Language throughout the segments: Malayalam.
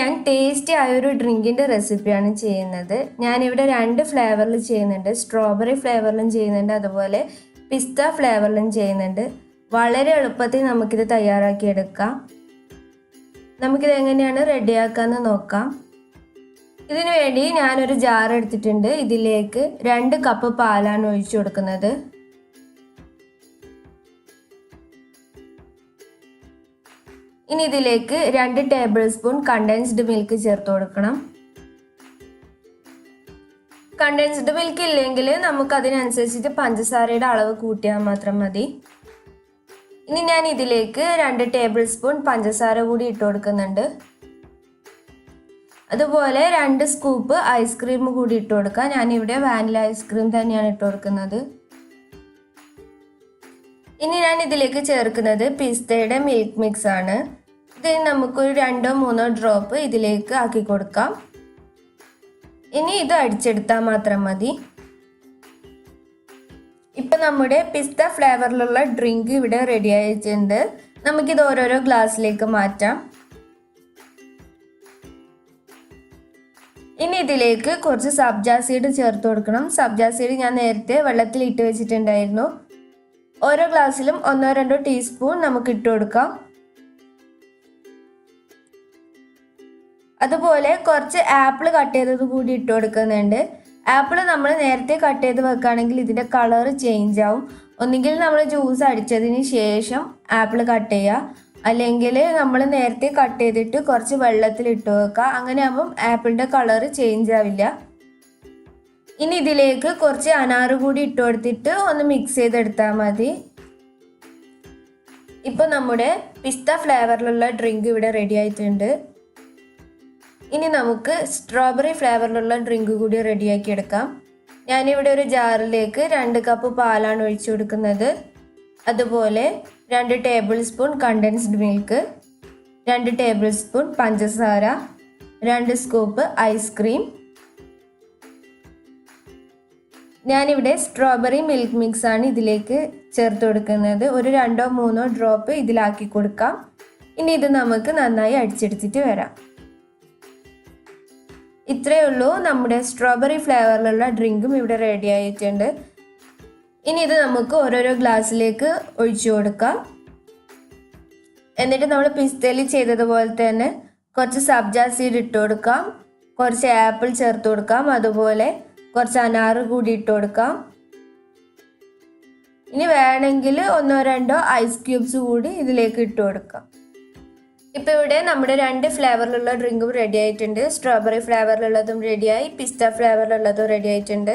ഞാൻ ടേസ്റ്റി ആയ ഒരു ഡ്രിങ്കിൻ്റെ റെസിപ്പിയാണ് ചെയ്യുന്നത്. ഞാനിവിടെ 2 ഫ്ലേവറിൽ ചെയ്യുന്നുണ്ട്. സ്ട്രോബെറി ഫ്ലേവറിലും ചെയ്യുന്നുണ്ട്, അതുപോലെ പിസ്ത ഫ്ലേവറിലും ചെയ്യുന്നുണ്ട്. വളരെ എളുപ്പത്തിൽ നമുക്കിത് തയ്യാറാക്കിയെടുക്കാം. നമുക്കിത് എങ്ങനെയാണ് റെഡിയാക്കാമെന്ന് നോക്കാം. ഇതിനു വേണ്ടി ഞാനൊരു ജാർ എടുത്തിട്ടുണ്ട്. ഇതിലേക്ക് 2 കപ്പ് പാലാണ് ഒഴിച്ചു കൊടുക്കുന്നത്. ഇനി ഇതിലേക്ക് 2 ടേബിൾ സ്പൂൺ കണ്ടൻസ്ഡ് മിൽക്ക് ചേർത്ത് കൊടുക്കണം. കണ്ടൻസ്ഡ് മിൽക്ക് ഇല്ലെങ്കിൽ നമുക്ക് അതിനനുസരിച്ചിട്ട് പഞ്ചസാരയുടെ അളവ് കൂട്ടിയാൽ മാത്രം മതി. ഇനി ഞാൻ ഇതിലേക്ക് 2 ടേബിൾ സ്പൂൺ പഞ്ചസാര കൂടി ഇട്ട് കൊടുക്കുന്നുണ്ട്. അതുപോലെ 2 സ്കൂപ്പ് ഐസ്ക്രീം കൂടി ഇട്ട് കൊടുക്കാം. ഞാനിവിടെ വാനില ഐസ്ക്രീം തന്നെയാണ് ഇട്ട് കൊടുക്കുന്നത്. ഇനി ഞാൻ ഇതിലേക്ക് ചേർക്കുന്നത് പിസ്തയുടെ മിൽക്ക് മിക്സ് ആണ്. ഇത് നമുക്കൊരു 2-3 ഡ്രോപ്പ് ഇതിലേക്ക് ആക്കി കൊടുക്കാം. ഇനി ഇത് അടിച്ചെടുത്താൽ മാത്രം മതി. ഇപ്പം നമ്മുടെ പിസ്ത ഫ്ലേവറിലുള്ള ഡ്രിങ്ക് ഇവിടെ റെഡി ആയിട്ടുണ്ട്. നമുക്കിത് ഓരോരോ ഗ്ലാസ്സിലേക്ക് മാറ്റാം. ഇനി ഇതിലേക്ക് കുറച്ച് സബ്ജ സീഡ് ചേർത്ത് കൊടുക്കണം. സബ്ജ സീഡ് ഞാൻ നേരത്തെ വെള്ളത്തിൽ ഇട്ട് വെച്ചിട്ടുണ്ടായിരുന്നു. ഓരോ ഗ്ലാസ്സിലും 1-2 ടീസ്പൂൺ നമുക്ക് ഇട്ട് കൊടുക്കാം. അതുപോലെ കുറച്ച് ആപ്പിൾ കട്ട് ചെയ്തത് കൂടി ഇട്ട് കൊടുക്കുന്നുണ്ട്. ആപ്പിൾ നമ്മൾ നേരത്തെ കട്ട് ചെയ്ത് വെക്കുകയാണെങ്കിൽ ഇതിൻ്റെ കളർ ചേഞ്ച് ആവും. ഒന്നുകിൽ നമ്മൾ ജ്യൂസ് അടിച്ചതിന് ശേഷം ആപ്പിൾ കട്ട് ചെയ്യുക, അല്ലെങ്കിൽ നമ്മൾ നേരത്തെ കട്ട് ചെയ്തിട്ട് കുറച്ച് വെള്ളത്തിൽ ഇട്ട് വെക്കുക. അങ്ങനെ ആകുമ്പം ആപ്പിളിൻ്റെ കളർ ചേഞ്ച് ആവില്ല. ഇനി ഇതിലേക്ക് കുറച്ച് അനാറ് കൂടി ഇട്ട് കൊടുത്തിട്ട് ഒന്ന് മിക്സ് ചെയ്തെടുത്താൽ മതി. ഇപ്പോൾ നമ്മുടെ പിസ്ത ഫ്ലേവറിലുള്ള ഡ്രിങ്ക് ഇവിടെ റെഡി ആയിട്ടുണ്ട്. ഇനി നമുക്ക് സ്ട്രോബെറി ഫ്ലേവറിലുള്ള ഡ്രിങ്ക് കൂടി റെഡിയാക്കി എടുക്കാം. ഞാനിവിടെ ഒരു ജാറിലേക്ക് 2 കപ്പ് പാലാണ് ഒഴിച്ചു കൊടുക്കുന്നത്. അതുപോലെ 2 table spoon condensed milk, 2 table spoon പഞ്ചസാര, 2 സ്കൂപ്പ് ഐസ്ക്രീം. ഞാനിവിടെ സ്ട്രോബെറി മിൽക്ക് മിക്സ് ആണ് ഇതിലേക്ക് ചേർത്ത് കൊടുക്കുന്നത്. ഒരു 2-3 ഡ്രോപ്പ് ഇതിലാക്കി കൊടുക്കാം. ഇനി ഇത് നമുക്ക് നന്നായി അടിച്ചെടുത്തിട്ട് വരാം. ഇത്രയേ ഉള്ളൂ, നമ്മുടെ സ്ട്രോബെറി ഫ്ലേവറിലുള്ള ഡ്രിങ്കും ഇവിടെ റെഡി ആയിട്ടുണ്ട്. ഇനി ഇത് നമുക്ക് ഓരോരോ ഗ്ലാസ്സിലേക്ക് ഒഴിച്ചു കൊടുക്കാം. എന്നിട്ട് നമ്മൾ പിസ്തയിൽ ചെയ്തതുപോലെ തന്നെ കുറച്ച് സബ്ജ സീഡ് ഇട്ട് കൊടുക്കാം, കുറച്ച് ആപ്പിൾ ചേർത്ത് കൊടുക്കാം, അതുപോലെ കുറച്ച് അനാറ് കൂടി ഇട്ട് കൊടുക്കാം. ഇനി വേണമെങ്കിൽ 1-2 ഐസ് ക്യൂബ്സ് കൂടി ഇതിലേക്ക് ഇട്ട് കൊടുക്കാം. ഇപ്പോൾ ഇവിടെ നമ്മുടെ 2 ഫ്ലേവറിലുള്ള ഡ്രിങ്കും റെഡി ആയിട്ടുണ്ട്. സ്ട്രോബെറി ഫ്ലേവറിലുള്ളതും റെഡിയായി, പിസ്ത ഫ്ലേവറിലുള്ളതും റെഡി ആയിട്ടുണ്ട്.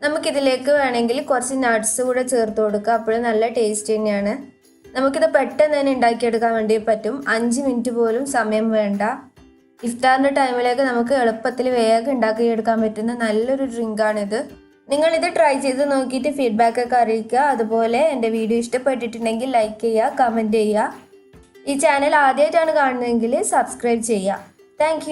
നമുക്കിതിലേക്ക് വേണമെങ്കിൽ കുറച്ച് നട്ട്സ് കൂടെ ചേർത്ത് കൊടുക്കുക. അപ്പോഴും നല്ല ടേസ്റ്റ് തന്നെയാണ്. നമുക്കിത് പെട്ടെന്ന് തന്നെ ഉണ്ടാക്കിയെടുക്കാൻ വേണ്ടി പറ്റും. 5 മിനിറ്റ് പോലും സമയം വേണ്ട. ഇഫ്താറിൻ്റെ ടൈമിലേക്ക് നമുക്ക് എളുപ്പത്തിൽ വേഗം ഉണ്ടാക്കിയെടുക്കാൻ പറ്റുന്ന നല്ലൊരു ഡ്രിങ്കാണിത്. നിങ്ങളിത് ട്രൈ ചെയ്ത് നോക്കിയിട്ട് ഫീഡ്ബാക്കൊക്കെ അറിയിക്കുക. അതുപോലെ എൻ്റെ വീഡിയോ ഇഷ്ടപ്പെട്ടിട്ടുണ്ടെങ്കിൽ ലൈക്ക് ചെയ്യുക, കമൻറ്റ് ചെയ്യുക. ഈ ചാനൽ ആദ്യമായിട്ടാണ് കാണുന്നതെങ്കിൽ സബ്സ്ക്രൈബ് ചെയ്യുക. താങ്ക്